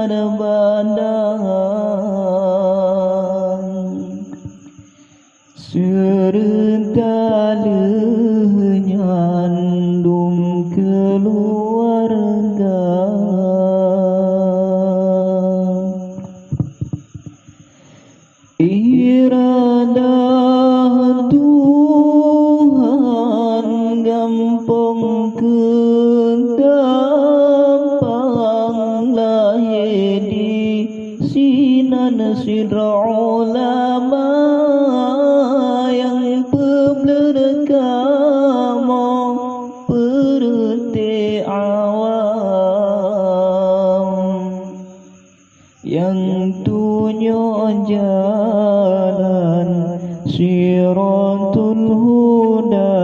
badan serta lenyandung keluarga. Iradah Tuhan gampang ketampang lahir di sinan sidra ulama yang berberkama perti awam yang tunjuk jalan siratul huda.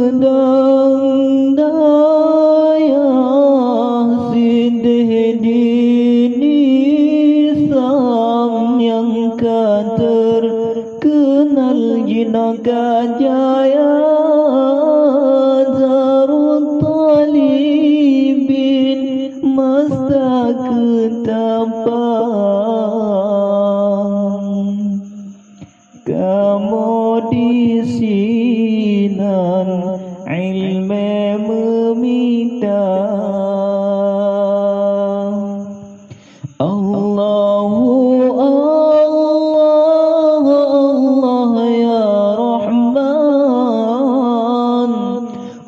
Nepedang daya sidih dini sang yang terkenal jinaka jaya Zarul Talibin masa ketapang kamu di sinan ilmu meminta. Allahu Allah Allah ya Rahman,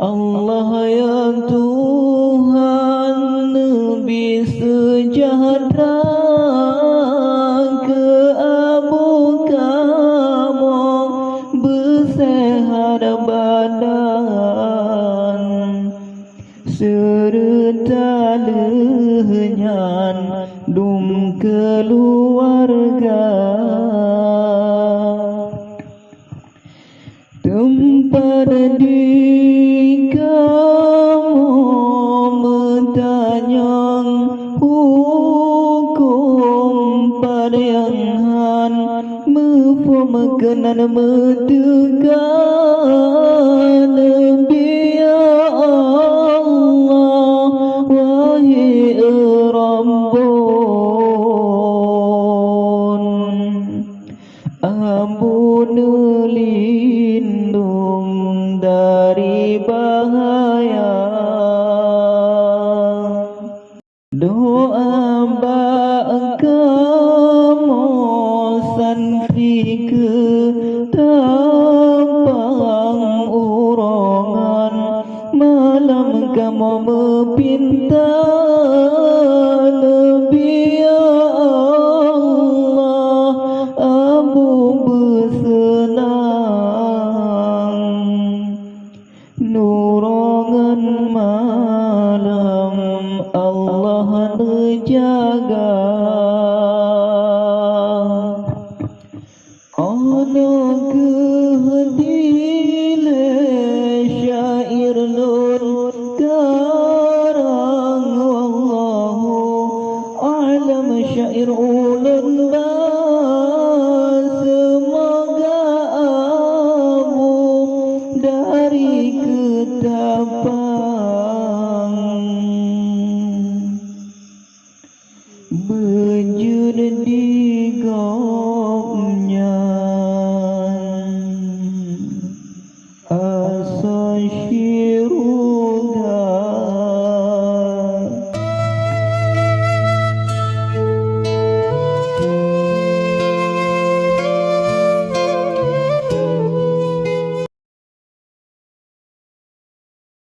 Allah ya Tuhan Nabi sejahtera ke abu kamu bersehat badan serta lenyandung keluarga. Tempat di kamu bertanya hukum pada yang han mufum kenan mentekan Nabi ya Allah wahai Rabbun ampun lindung dari bahaya. Doa kamu sanfi ketapang urongan malam kamu meminta Nabi ya Allah abu bersenang nurongan malam Allah menjaga. Ana kehdile syair lur karang wallahu a'lam syair ulun ba semoga amu dari ketapang bejun di gomnya asa syiru